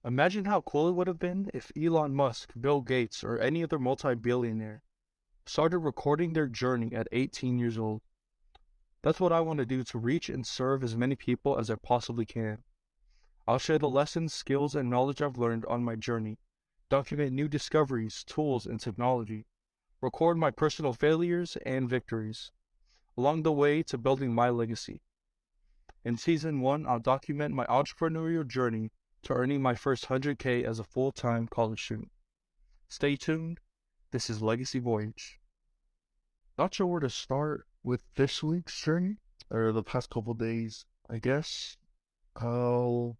Imagine how cool it would have been if Elon Musk, Bill Gates, or any other multi-billionaire started recording their journey at 18 years old. That's what I want to do to reach and serve as many people as I possibly can. I'll share the lessons, skills, and knowledge I've learned on my journey, document new discoveries, tools, and technology, record my personal failures and victories, along the way to building my legacy. In Season 1, I'll document my entrepreneurial journey to earning my first 100K as a full-time college student. Stay tuned. This is Legacy Voyage. Not sure where to start with this week's journey, or the past couple days, I guess. I'll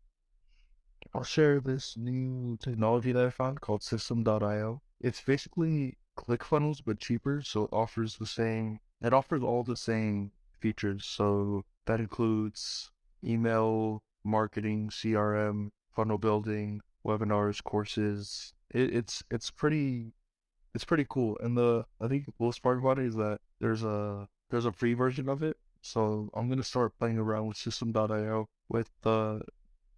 share this new technology that I found called System.io. It's basically ClickFunnels but cheaper, so it offers all the same features. So that includes email marketing, CRM, funnel building, webinars, courses. It's pretty cool. And I think the coolest part about it is that there's a free version of it. So I'm gonna start playing around with System.io with the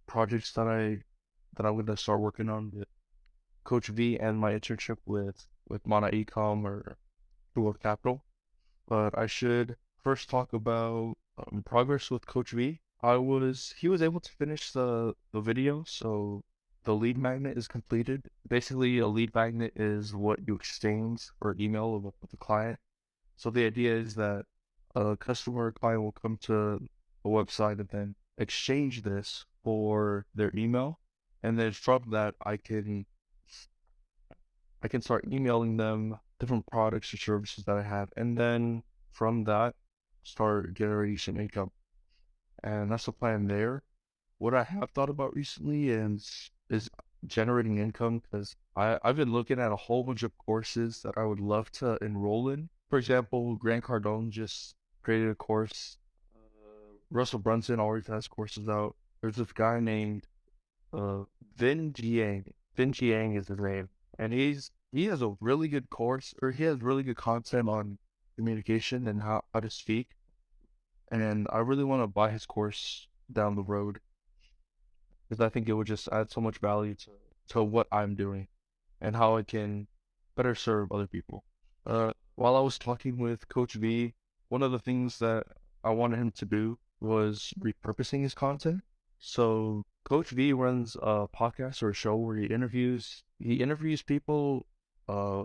projects that I'm gonna start working on with Coach V and my internship with Mana Ecom or Dual Capital. But I should first talk about progress with Coach V. He was able to finish the video, so the lead magnet is completed. Basically, a lead magnet is what you exchange or email with the client. So the idea is that a customer or client will come to a website and then exchange this for their email, and then from that I can start emailing them different products or services that I have, and then from that start generating some income. And that's the plan there. What I have thought about recently is generating income because I've been looking at a whole bunch of courses that I would love to enroll in. For example, Grant Cardone just created a course. Russell Brunson always has courses out. There's this guy named uh, Vin Jiang. Vin Jiang is his name, and he has a really good course, or he has really good content on communication and how to speak. And I really want to buy his course down the road because I think it would just add so much value to what I'm doing and how I can better serve other people. While I was talking with Coach V, one of the things that I wanted him to do was repurposing his content. So Coach V runs a podcast or a show where he interviews people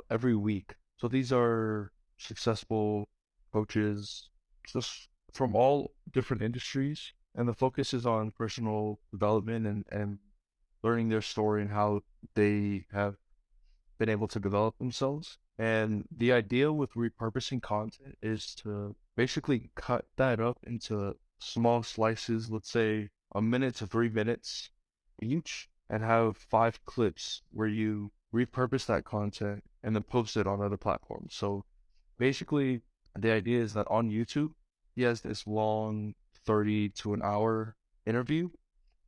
every week. So these are successful coaches just from all different industries, and the focus is on personal development and learning their story and how they have been able to develop themselves. And the idea with repurposing content is to basically cut that up into small slices, let's say a minute to 3 minutes each, and have 5 clips where you repurpose that content and then post it on other platforms. So basically, the idea is that on YouTube, he has this long 30 to an hour interview,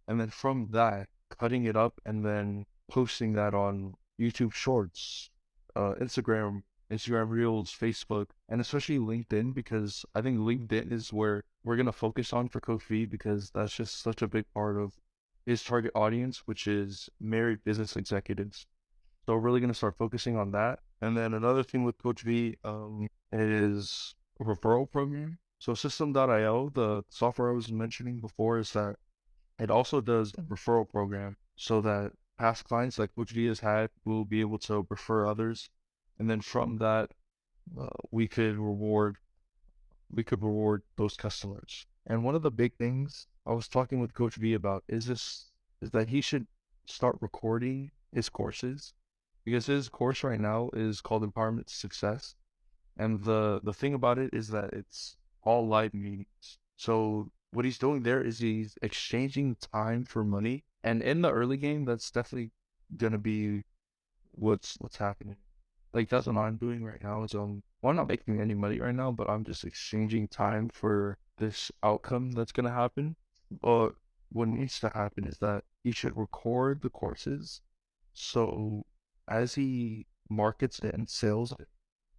and then from that, cutting it up and then posting that on YouTube Shorts, Instagram Reels, Facebook, and especially LinkedIn, because I think LinkedIn is where we're gonna focus on for Coach V because that's just such a big part of his target audience, which is married business executives. So we're really gonna start focusing on that. And then another thing with Coach V is a referral program. So System.io, the software I was mentioning before, is that it also does a referral program so that past clients like Coach V has had will be able to refer others, and then from that, uh, we could reward those customers. And one of the big things I was talking with Coach V about is that he should start recording his courses because his course right now is called Empowerment to Success. And the thing about it is that it's all live meetings. So what he's doing there is he's exchanging time for money. And in the early game, that's definitely gonna be what's happening. Like that's what I'm doing right now. Is well, I'm not making any money right now, but I'm just exchanging time for this outcome that's gonna happen. But what needs to happen is that he should record the courses. So as he markets it and sells it,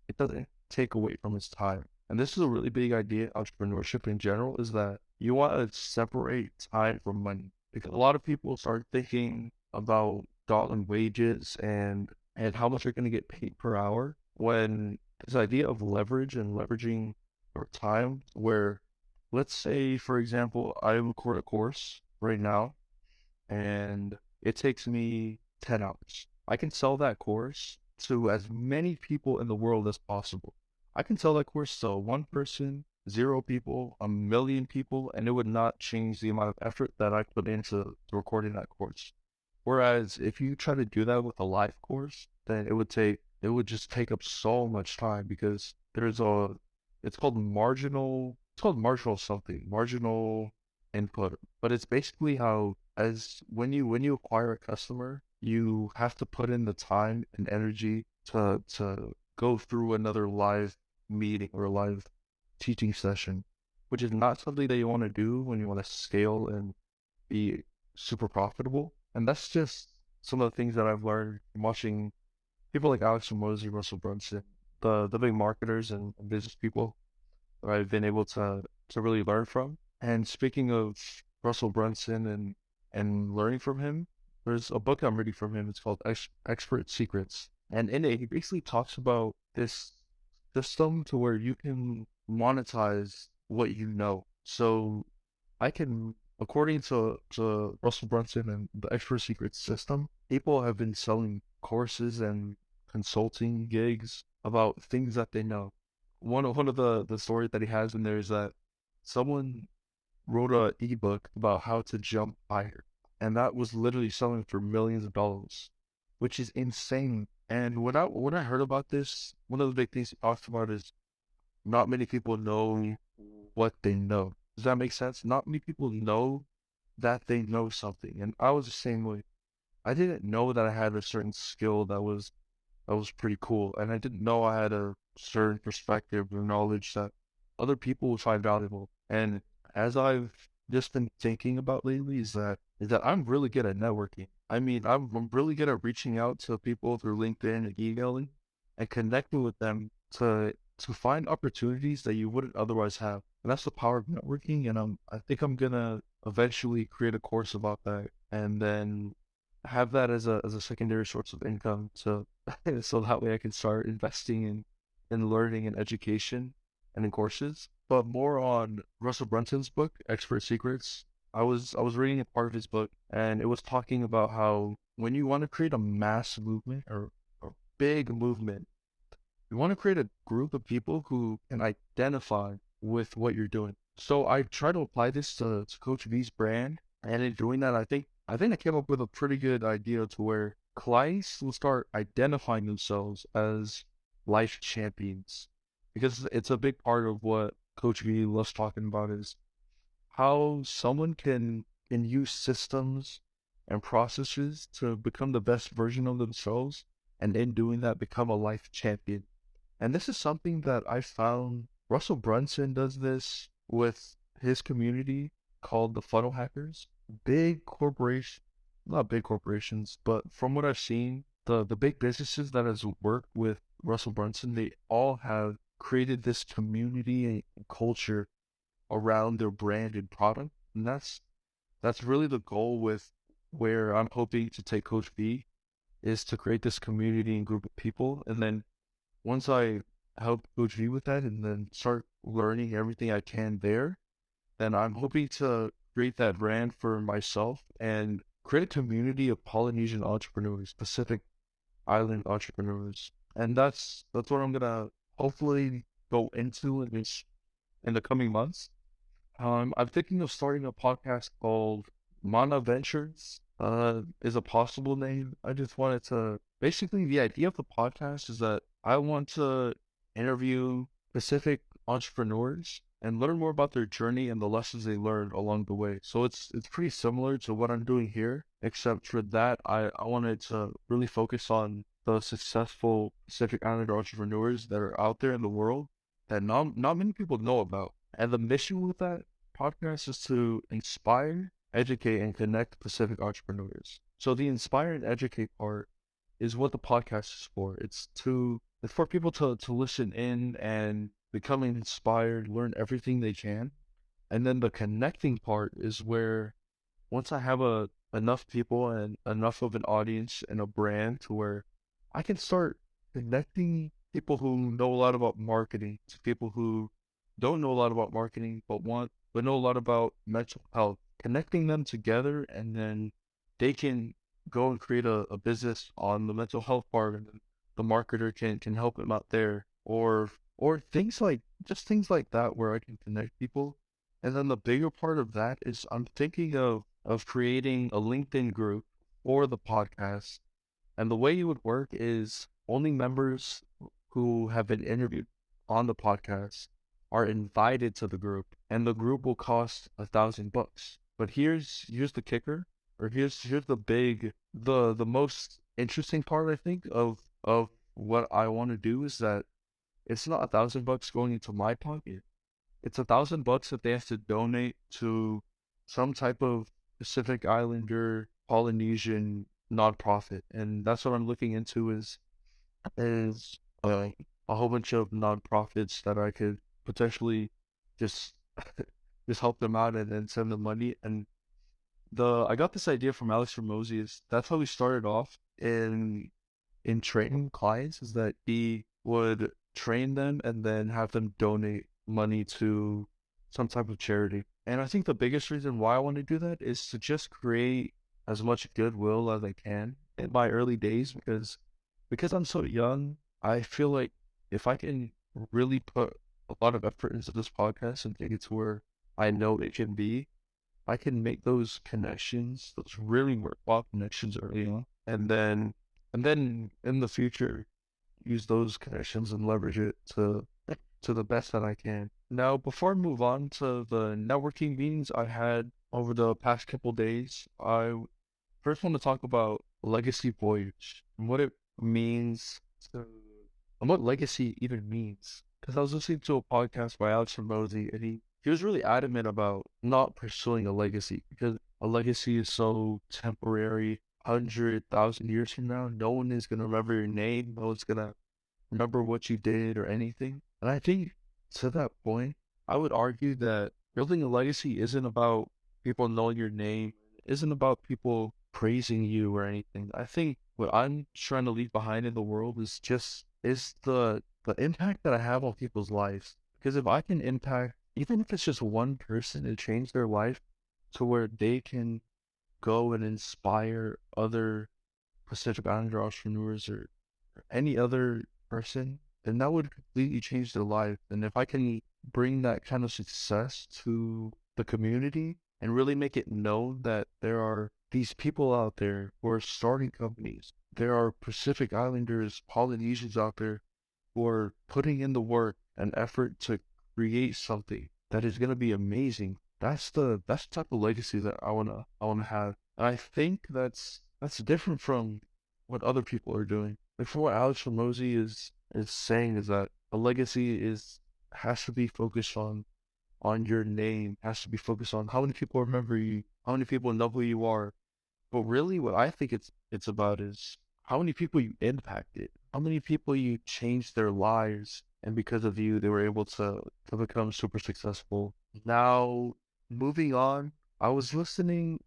it doesn't take away from his time. And this is a really big idea, entrepreneurship in general, is that you want to separate time from money. Because a lot of people start thinking about dollar wages and how much you're going to get paid per hour, when this idea of leverage and leveraging your time, where let's say, for example, I record a course right now and it takes me 10 hours. I can sell that course to as many people in the world as possible. I can sell that course to one person, zero people, a million people, and it would not change the amount of effort that I put into recording that course. Whereas if you try to do that with a live course, then it would just take up so much time because it's called marginal something, marginal input. But it's basically how, as when you acquire a customer, you have to put in the time and energy to go through another live meeting or a live teaching session, which is not something that you want to do when you want to scale and be super profitable. And that's just some of the things that I've learned from watching people like Alex Hormozy, Russell Brunson, the big marketers and business people that I've been able to really learn from. And speaking of Russell Brunson and learning from him, there's a book I'm reading from him. It's called Expert Secrets, and in it he basically talks about this system to where you can monetize what you know. So I can, according to Russell Brunson and the Expert Secrets system, people have been selling courses and consulting gigs about things that they know. One of the stories that he has in there is that someone wrote a ebook about how to jump higher, and that was literally selling for millions of dollars, which is insane. And when I heard about this, one of the big things he talks about is not many people know what they know. Does that make sense? Not many people know that they know something, and I was the same way. I didn't know that I had a certain skill that was pretty cool, and I didn't know I had a certain perspective or knowledge that other people would find valuable. And as I've just been thinking about lately is that I'm really good at networking. I mean, I'm really good at reaching out to people through LinkedIn and emailing and connecting with them to find opportunities that you wouldn't otherwise have. And that's the power of networking. And I think I'm gonna eventually create a course about that and then have that as a secondary source of income, so so that way I can start investing in learning and education and in courses. But more on Russell Brunson's book, Expert Secrets. I was reading a part of his book, and it was talking about how when you want to create a mass movement or a big movement, you want to create a group of people who can identify with what you're doing. So I try to apply this to Coach V's brand, and in doing that, I think I came up with a pretty good idea to where clients will start identifying themselves as life champions, because it's a big part of what Coach V loves talking about is how someone can use systems and processes to become the best version of themselves, and in doing that become a life champion. And this is something that I found Russell Brunson does this with his community called the Funnel Hackers. Big corporation, not big corporations, but from what I've seen, the big businesses that has worked with Russell Brunson, they all have created this community and culture around their brand and product. And that's really the goal with where I'm hoping to take Coach V, is to create this community and group of people. And then once I help Coach V with that and then start learning everything I can there, then I'm hoping to create that brand for myself and create a community of Polynesian entrepreneurs, Pacific Island entrepreneurs. And that's what I'm gonna hopefully go into in the coming months. I'm thinking of starting a podcast called Manatizers, is a possible name. I just wanted to, basically the idea of the podcast is that I want to interview specific entrepreneurs and learn more about their journey and the lessons they learned along the way. So it's pretty similar to what I'm doing here, except for that I wanted to really focus on the successful Pacific Islander entrepreneurs that are out there in the world that not many people know about. And the mission with that podcast is to inspire, educate, and connect Pacific entrepreneurs. So the inspire and educate part is what the podcast is for. It's for people to listen in and becoming inspired, learn everything they can. And then the connecting part is where once I have enough people and enough of an audience and a brand to where I can start connecting people who know a lot about marketing to people who don't know a lot about marketing but know a lot about mental health, connecting them together, and then they can go and create a business on the mental health part, and then the marketer can help them out there, or things like just things like that where I can connect people. And then the bigger part of that is I'm thinking of creating a LinkedIn group for the podcast. And the way it would work is only members who have been interviewed on the podcast are invited to the group, and the group will cost $1,000. But here's the kicker, or here's the most interesting part I think of what I want to do is that it's not $1,000 going into my pocket. It's $1,000 that they have to donate to some type of Pacific Islander Polynesian nonprofit, and that's what I'm looking into is a whole bunch of nonprofits that I could potentially just just help them out and then send them money. And the I got this idea from Alex Ramosi. Is that's how we started off in training clients, is that he would train them and then have them donate money to some type of charity. And I think the biggest reason why I want to do that is to just create as much goodwill as I can in my early days, because I'm so young. I feel like if I can really put a lot of effort into this podcast and take it to where I know it can be, I can make those connections, those really worthwhile connections early on, and then in the future use those connections and leverage it to the best that I can. Now, before I move on to the networking meetings I had over the past couple days, I first want to talk about Legacy Voyage and what it means to, and what legacy even means. Because I was listening to a podcast by Alex Ramosi, and he was really adamant about not pursuing a legacy because a legacy is so temporary. 100,000 years from now, no one is gonna remember your name. No one's gonna remember what you did or anything. And I think to that point, I would argue that building a legacy isn't about people knowing your name, isn't about people praising you or anything. I think what I'm trying to leave behind in the world is the impact that I have on people's lives. Because if I can impact, even if it's just one person and change their life to where they can go and inspire other Pacific Islander entrepreneurs or any other person, then that would completely change their life. And if I can bring that kind of success to the community and really make it known that there are these people out there who are starting companies, there are Pacific Islanders, Polynesians out there who are putting in the work and effort to create something that is going to be amazing. That's the type of legacy that I wanna have. And I think that's different from what other people are doing. Like from what Alex Ramosi is saying is that a legacy is has to be focused on your name, has to be focused on how many people remember you, how many people know who you are. But really what I think it's about is how many people you impacted, how many people you changed their lives, and because of you they were able to become super successful. Now, moving on, I was listening.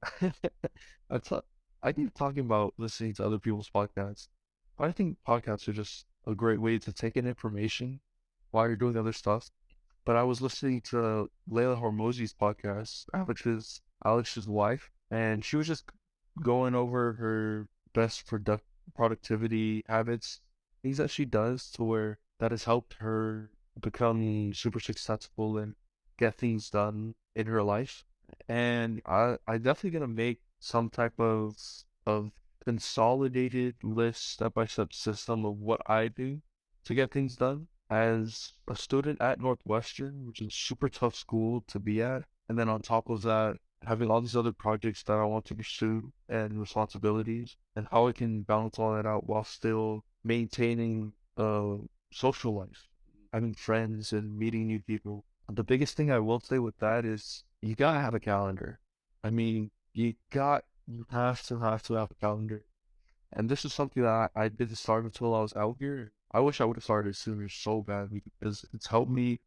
I thought I keep talking about listening to other people's podcasts. I think podcasts are just a great way to take in information while you're doing other stuff. But I was listening to Layla Hormozi's podcast, Alex's wife, and she was just going over her best productivity habits, things that she does to where that has helped her become super successful and get things done in her life. And I definitely gonna make some type of consolidated list, step-by-step system of what I do to get things done as a student at Northwestern, which is a super tough school to be at. And then on top of that, having all these other projects that I want to pursue and responsibilities, and how I can balance all that out while still maintaining a social life, having friends and meeting new people. The biggest thing I will say with that is you gotta have a calendar. I mean, you have to have a calendar. And this is something that I didn't start until I was out here. I wish I would have started sooner so badly because it's helped me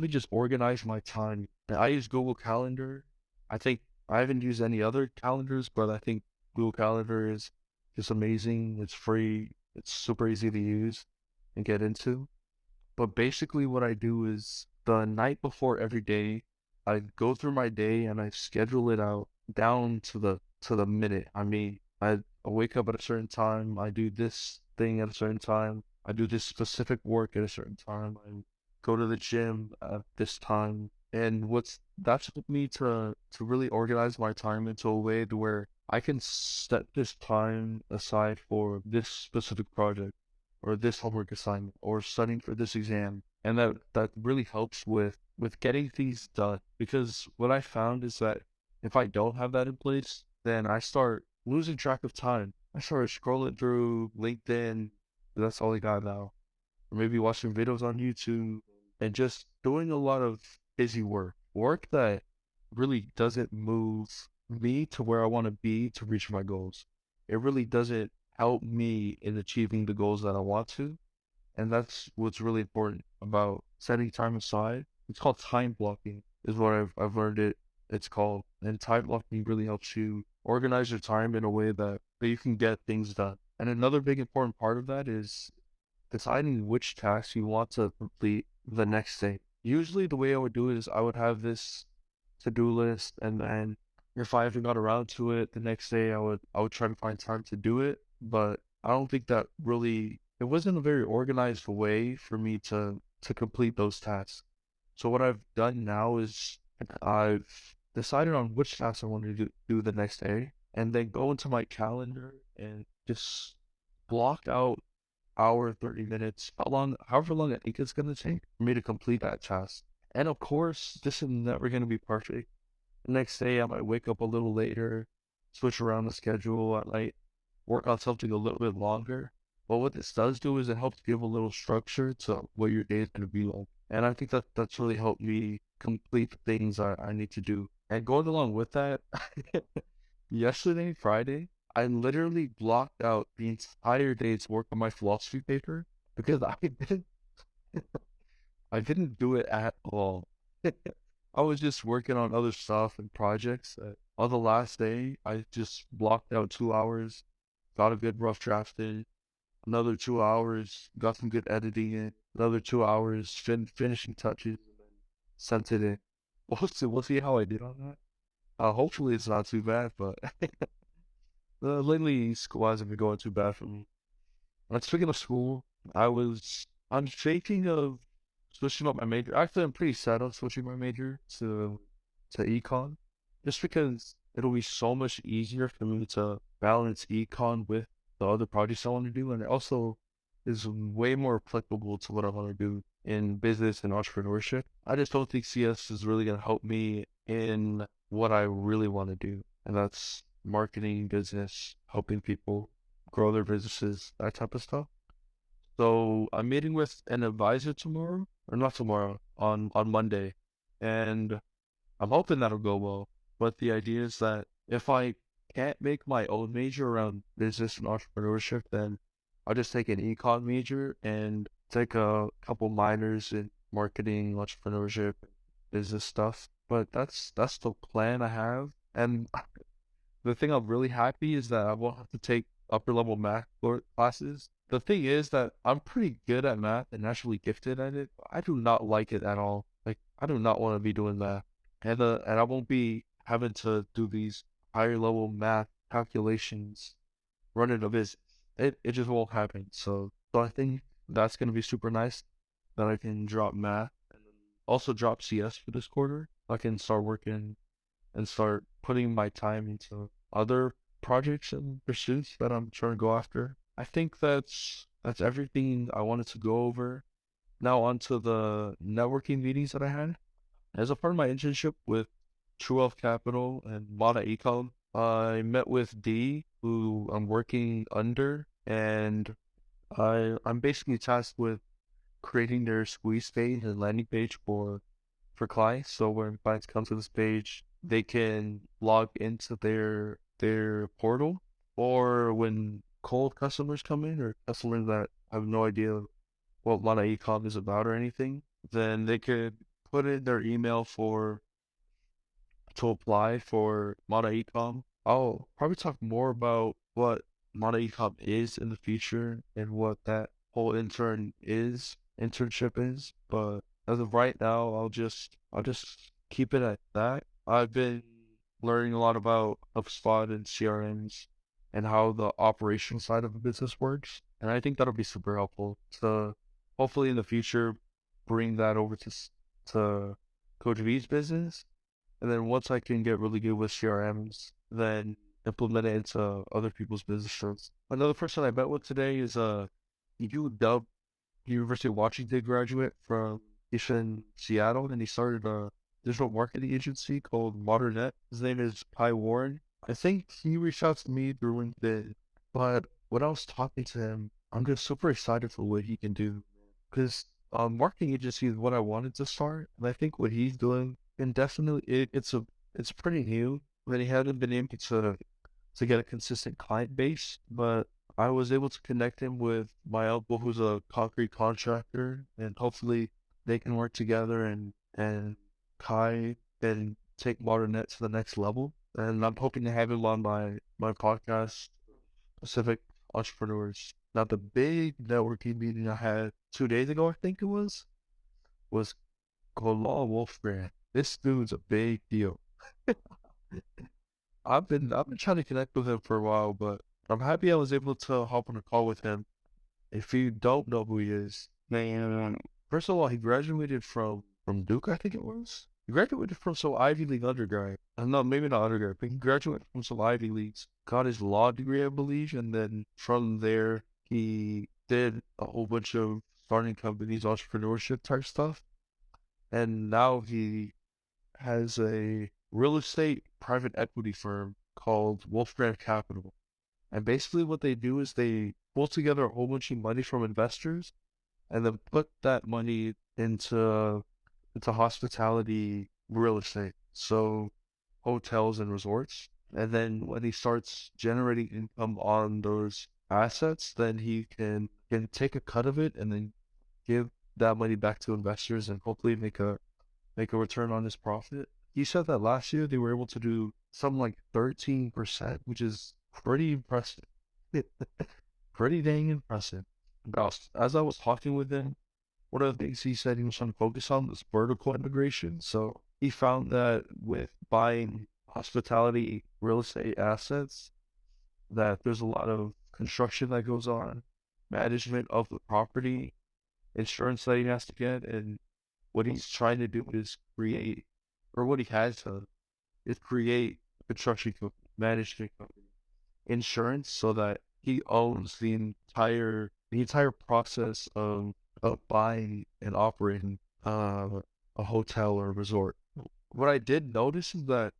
just organize my time. And I use Google Calendar. I think I haven't used any other calendars, but I think Google Calendar is just amazing. It's free. It's super easy to use and get into. But basically what I do is the night before every day, I go through my day and I schedule it out down to the minute. I mean, I wake up at a certain time, I do this thing at a certain time, I do this specific work at a certain time, I go to the gym at this time. And that's helped me to really organize my time into a way to where I can set this time aside for this specific project or this homework assignment or studying for this exam. And that really helps with getting things done. Because what I found is that if I don't have that in place, then I start losing track of time. I start scrolling through LinkedIn. That's all I got now. Or maybe watching videos on YouTube and just doing a lot of busy work. Work that really doesn't move me to where I want to be to reach my goals. It really doesn't help me in achieving the goals that I want to. And that's what's really important about setting time aside. It's called time blocking, is what I've learned it's called. And time blocking really helps you organize your time in a way that you can get things done. And another big important part of that is deciding which tasks you want to complete the next day. Usually the way I would do it is I would have this to-do list, and then if I haven't got around to it the next day, I would try to find time to do it. But I don't think that really it wasn't a very organized way for me to complete those tasks. So what I've done now is I've decided on which tasks I want to do the next day, and then go into my calendar and just block out hour, 30 minutes, however long I think it's going to take for me to complete that task. And of course, this is never going to be perfect. The next day, I might wake up a little later, switch around the schedule. I might work on something a little bit longer. But what this does do is it helps give a little structure to what your day is going to be like. And I think that's really helped me complete the things I need to do. And going along with that, yesterday, Friday, I literally blocked out the entire day's work on my philosophy paper because I didn't do it at all. I was just working on other stuff and projects. On the last day, I just blocked out 2 hours, got a good rough draft in, another 2 hours, got some good editing in, another 2 hours, finishing touches, and then sent it in. We'll see how I did on that. Hopefully it's not too bad, but lately school hasn't been going too bad for me. Speaking of school, I'm thinking of switching up my major. Actually, I'm pretty sad on switching my major to econ, just because it'll be so much easier for me to balance econ with the other projects I want to do, and it also is way more applicable to what I want to do in business and entrepreneurship. I just don't think CS is really gonna help me in what I really want to do, and that's marketing, business, helping people grow their businesses, that type of stuff. So I'm meeting with an advisor tomorrow, or not tomorrow, on Monday, and I'm hoping that'll go well. But the idea is that if I can't make my own major around business and entrepreneurship, then I'll just take an econ major and take a couple minors in marketing, entrepreneurship, business stuff. But that's the plan I have. And the thing I'm really happy is that I won't have to take upper level math classes. The thing is that I'm pretty good at math and naturally gifted at it. I do not like it at all. Like I do not want to be doing math, and I won't be having to do these higher level math calculations running a business. It just won't happen. So I think that's gonna be super nice that I can drop math and then also drop CS for this quarter. I can start working and start putting my time into other projects and pursuits that I'm trying to go after. I think that's everything I wanted to go over. Now on to the networking meetings that I had. As a part of my internship with True Wealth Capital and Mana Econ, I met with D, who I'm working under, and I'm basically tasked with creating their squeeze page and landing page for clients. So when clients come to this page, they can log into their portal, or when cold customers come in or customers that have no idea what Mana Ecom is about or anything, then they could put in their email to apply for magnetHow. I'll probably talk more about what magnetHow is in the future and what that whole internship is. But as of right now, I'll just keep it at that. I've been learning a lot about HubSpot and CRMs and how the operational side of a business works. And I think that'll be super helpful to hopefully in the future bring that over to Coach V's business. And then once I can get really good with CRMs, then implement it into other people's businesses. Another person I met with today is UW University of Washington graduate from he's in Seattle, and he started a digital marketing agency called Modern. His name is Kai Warren. I think he reached out to me through LinkedIn, but when I was talking to him, I'm just super excited for what he can do because marketing agency is what I wanted to start, and I think what he's doing and definitely it's pretty new. But he hadn't been able to get a consistent client base, but I was able to connect him with my uncle who's a concrete contractor, and hopefully they can work together and Kai can take ModernNet to the next level. And I'm hoping to have him on my podcast, Pacific Entrepreneurs. Now the big networking meeting I had 2 days ago, I think it was Kola Wolfbrand. This dude's a big deal. I've been trying to connect with him for a while, but I'm happy I was able to hop on a call with him. If you don't know who he is, man, first of all, he graduated from Duke, I think it was. He graduated from some Ivy League undergrad. No, maybe not undergrad, but he graduated from some Ivy Leagues. Got his law degree, I believe, and then from there he did a whole bunch of starting companies, entrepreneurship type stuff. And now he has a real estate private equity firm called Wolfgram Capital. And basically what they do is they pull together a whole bunch of money from investors and then put that money into hospitality real estate. So hotels and resorts. And then when he starts generating income on those assets, then he can take a cut of it and then give that money back to investors and hopefully make a return on his profit. He said that last year they were able to do something like 13%, which is pretty impressive. Pretty dang impressive. As I was talking with him, one of the things he said he was trying to focus on was vertical integration. So he found that with buying hospitality real estate assets, that there's a lot of construction that goes on, management of the property, insurance that he has to get, and what he's trying to do is create, or what he has done, is create a construction company, management company, insurance, so that he owns the entire process of buying and operating a hotel or a resort. What I did notice is that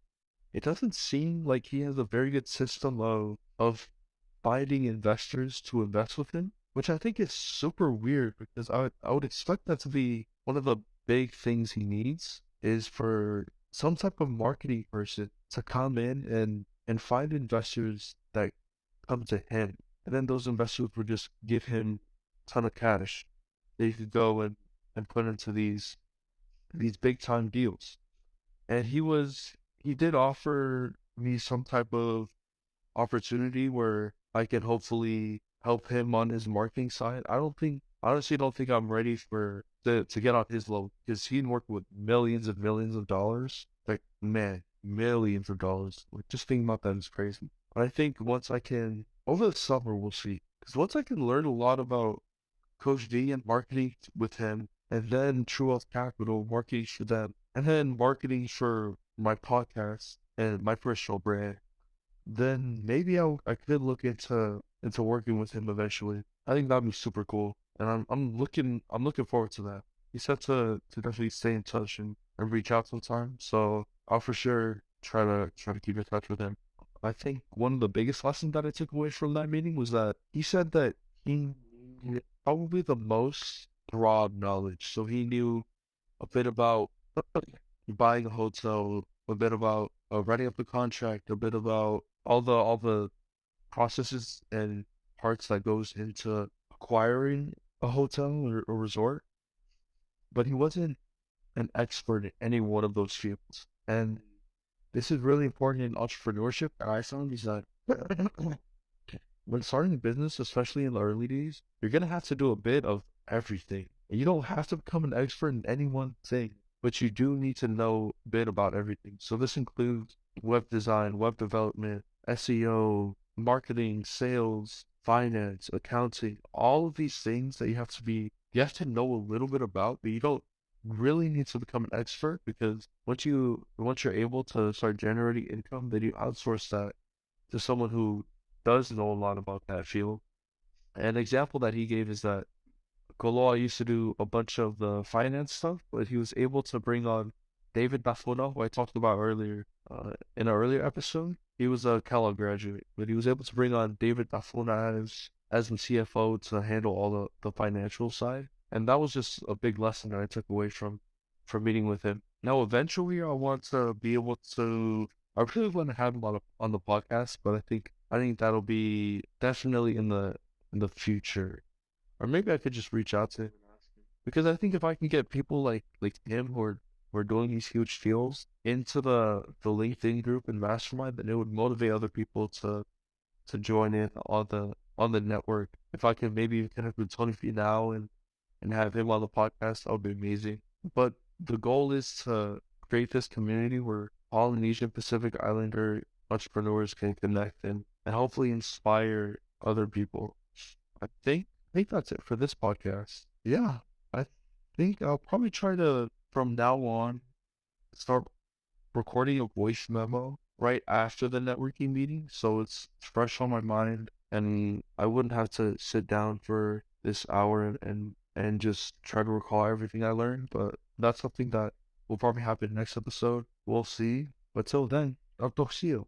it doesn't seem like he has a very good system of finding investors to invest with him, which I think is super weird because I would expect that to be one of the big things he needs is for some type of marketing person to come in and find investors that come to him. And then those investors would just give him a ton of cash that he could go and put into these big time deals. And he did offer me some type of opportunity where I can hopefully help him on his marketing side. Honestly don't think I'm ready to get on his level because he'd work with millions and millions of dollars. Like, man, millions of dollars. Like, just thinking about that is crazy. But I think over the summer, we'll see. Because once I can learn a lot about Coach D and marketing with him, and then True Wealth Capital, marketing for them, and then marketing for my podcast and my personal brand, then maybe I could look into working with him eventually. I think that'd be super cool, and I'm looking forward to that. He said to definitely stay in touch and reach out sometime, so I'll for sure try to keep in touch with him. I think one of the biggest lessons that I took away from that meeting was that he said that he needed probably the most broad knowledge. So he knew a bit about buying a hotel, a bit about writing up the contract, a bit about all the processes and parts that goes into acquiring a hotel or a resort, but he wasn't an expert in any one of those fields. And this is really important in entrepreneurship. And I found is that when starting a business, especially in the early days, you're gonna have to do a bit of everything. And you don't have to become an expert in any one thing, but you do need to know a bit about everything. So this includes web design, web development, SEO, marketing, sales, finance, accounting, all of these things that you have to know a little bit about, but you don't really need to become an expert because once you're able to start generating income, then you outsource that to someone who does know a lot about that field. An example that he gave is that Goloa used to do a bunch of the finance stuff, but he was able to bring on David Bafuna, who I talked about earlier in an earlier episode. He was a Kellogg graduate, but he was able to bring on David Bafuna as the CFO to handle all the financial side. And that was just a big lesson that I took away from meeting with him. Now, eventually, I want to be able to. I really want to have him on the podcast, but I think that'll be definitely in the future. Or maybe I could just reach out to him and ask him. Because I think if I can get people like him who are doing these huge deals into the LinkedIn group and mastermind, then it would motivate other people to join in on the network. If I could maybe connect with Tony Fee now and have him on the podcast, that would be amazing. But the goal is to create this community where Polynesian Pacific Islander entrepreneurs can connect and hopefully inspire other people. I think that's it for this podcast. Yeah, I think I'll probably try to, from now on, start recording a voice memo right after the networking meeting so it's fresh on my mind and I wouldn't have to sit down for this hour and just try to recall everything I learned. But that's something that will probably happen next episode. We'll see. But till then, I'll talk to you.